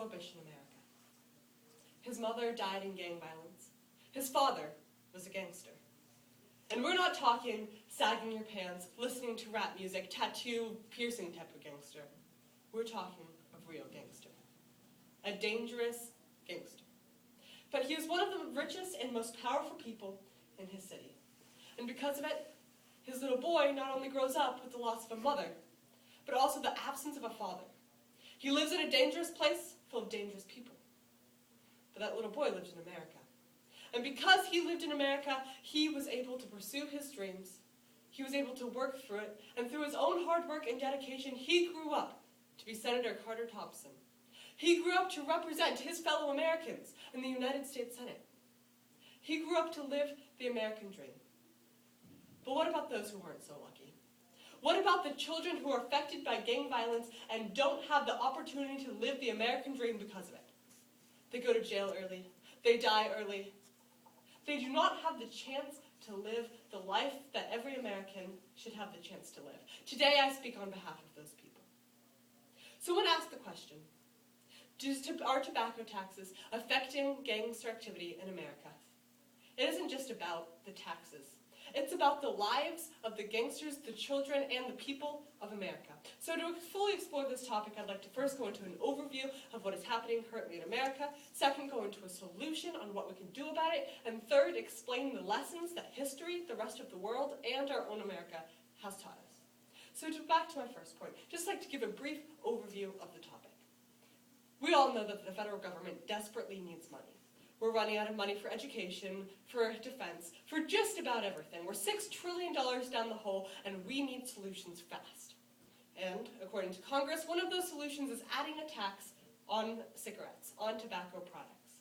Prohibition America. His mother died in gang violence. His father was a gangster. And we're not talking sagging your pants, listening to rap music, tattoo-piercing type of gangster. We're talking of real gangster. A dangerous gangster. But he was one of the richest and most powerful people in his city. And because of it, his little boy not only grows up with the loss of a mother, but also the absence of a father. He lives in a dangerous place full of dangerous people. But that little boy lived in America. And because he lived in America, he was able to pursue his dreams. He was able to work through it, and through his own hard work and dedication, he grew up to be Senator Carter Thompson. He grew up to represent his fellow Americans in the United States Senate. He grew up to live the American dream. But what about those who aren't so lucky? What about the children who are affected by gang violence and don't have the opportunity to live the American dream because of it? They go to jail early. They die early. They do not have the chance to live the life that every American should have the chance to live. Today I speak on behalf of those people. Someone asked the question, are tobacco taxes affecting gangster activity in America? It isn't just about the taxes. It's about the lives of the gangsters, the children, and the people of America. So to fully explore this topic, I'd like to first go into an overview of what is happening currently in America, second, go into a solution on what we can do about it, and third, explain the lessons that history, the rest of the world, and our own America has taught us. So back to my first point, just like to give a brief overview of the topic. We all know that the federal government desperately needs money. We're running out of money for education, for defense, for just about everything. We're $6 trillion down the hole, and we need solutions fast. And according to Congress, one of those solutions is adding a tax on cigarettes, on tobacco products.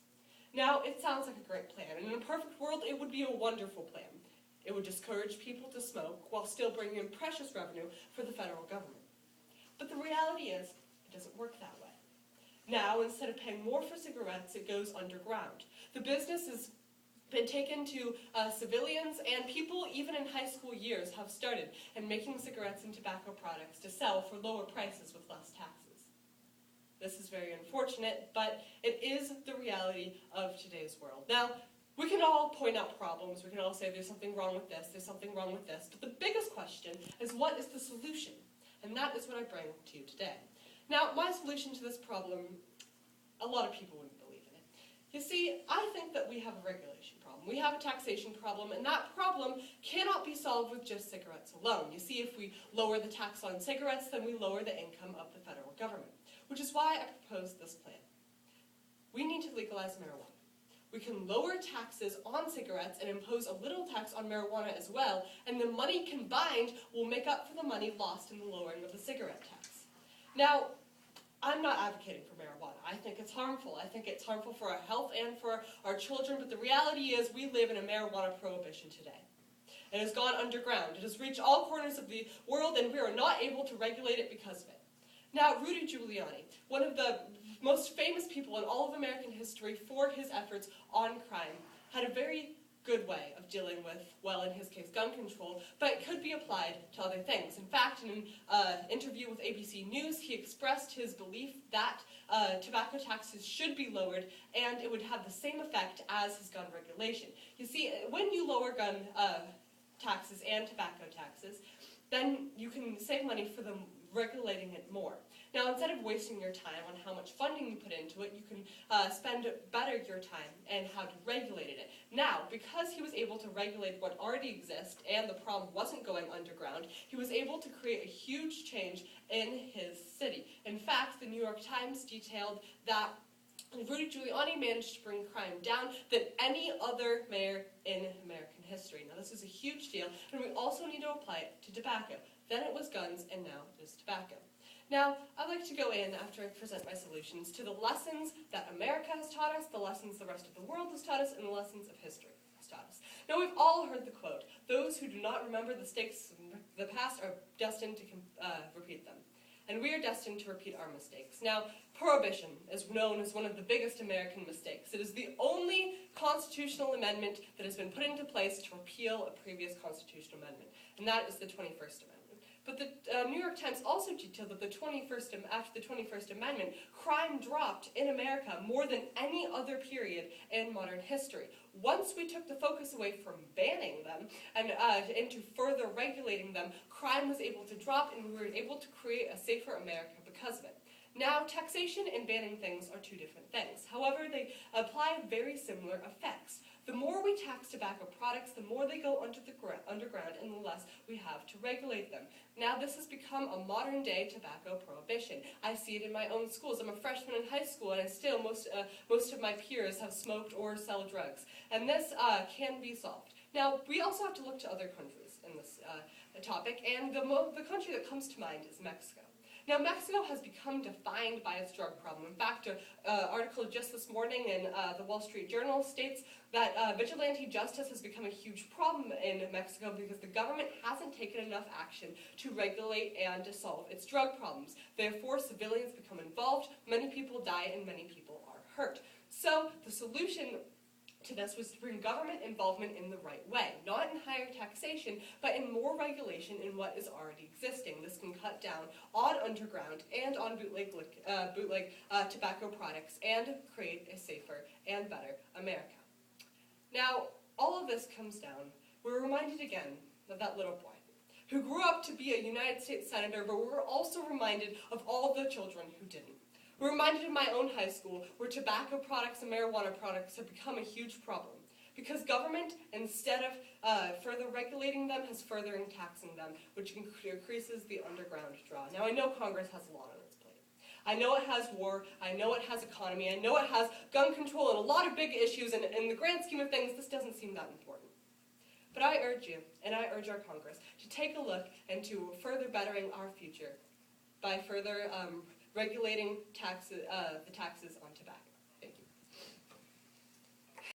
Now, it sounds like a great plan, and in a perfect world, it would be a wonderful plan. It would discourage people to smoke while still bringing in precious revenue for the federal government. But the reality is, it doesn't work that way. Now, instead of paying more for cigarettes, it goes underground. The business has been taken to civilians, and people, even in high school years, have started in making cigarettes and tobacco products to sell for lower prices with less taxes. This is very unfortunate, but it is the reality of today's world. Now, we can all point out problems. We can all say there's something wrong with this, there's something wrong with this, but the biggest question is what is the solution? And that is what I bring to you today. Now, my solution to this problem, a lot of people wouldn't believe in it. You see, I think that we have a regulation problem. We have a taxation problem, and that problem cannot be solved with just cigarettes alone. You see, if we lower the tax on cigarettes, then we lower the income of the federal government, which is why I proposed this plan. We need to legalize marijuana. We can lower taxes on cigarettes and impose a little tax on marijuana as well, and the money combined will make up for the money lost in the lowering of the cigarette tax. Now, I'm not advocating for marijuana. I think it's harmful. I think it's harmful for our health and for our children, but the reality is we live in a marijuana prohibition today. It has gone underground. It has reached all corners of the world, and we are not able to regulate it because of it. Now, Rudy Giuliani, one of the most famous people in all of American history for his efforts on crime, had a very good way of dealing with, well, in his case, gun control, but it could be applied to other things. In fact, in an interview with ABC News, he expressed his belief that tobacco taxes should be lowered, and it would have the same effect as his gun regulation. You see, when you lower gun taxes and tobacco taxes, then you can save money for them regulating it more. Now, instead of wasting your time on how much funding you put into it, you can spend better your time and how to regulate it. Now, because he was able to regulate what already exists and the problem wasn't going underground, he was able to create a huge change in his city. In fact, the New York Times detailed that Rudy Giuliani managed to bring crime down than any other mayor in American history. Now, this is a huge deal, and we also need to apply it to tobacco. Then it was guns, and now it is tobacco. Now, I'd like to go in, after I present my solutions, to the lessons that America has taught us, the lessons the rest of the world has taught us, and the lessons of history has taught us. Now, we've all heard the quote, "Those who do not remember the mistakes of the past are destined to repeat them." And we are destined to repeat our mistakes. Now, Prohibition is known as one of the biggest American mistakes. It is the only constitutional amendment that has been put into place to repeal a previous constitutional amendment, and that is the 21st Amendment. But the New York Times also detailed that after the 21st Amendment, crime dropped in America more than any other period in modern history. Once we took the focus away from banning them and into further regulating them, crime was able to drop and we were able to create a safer America because of it. Now, taxation and banning things are two different things. However, they apply very similar effects. The more we tax tobacco products, the more they go underground and the less we have to regulate them. Now this has become a modern day tobacco prohibition. I see it in my own schools. I'm a freshman in high school and I still, most of my peers have smoked or sell drugs. And this can be solved. Now we also have to look to other countries in this topic, and the country that comes to mind is Mexico. Now, Mexico has become defined by its drug problem. In fact, an article just this morning in the Wall Street Journal states that vigilante justice has become a huge problem in Mexico because the government hasn't taken enough action to regulate and to solve its drug problems. Therefore, civilians become involved, many people die, and many people are hurt. So, the solution to this was to bring government involvement in the right way, not in higher taxation, but in more regulation in what is already existing. This can cut down on underground and on bootleg tobacco products and create a safer and better America. Now, all of this comes down, we're reminded again of that little boy who grew up to be a United States Senator, but we're also reminded of all the children who didn't. We're reminded of my own high school, where tobacco products and marijuana products have become a huge problem, because government, instead of further regulating them, has further taxing them, which increases the underground draw. Now, I know Congress has a lot on its plate. I know it has war, I know it has economy, I know it has gun control and a lot of big issues, and in the grand scheme of things, this doesn't seem that important. But I urge you, and I urge our Congress, to take a look into further bettering our future by further regulating the taxes on tobacco.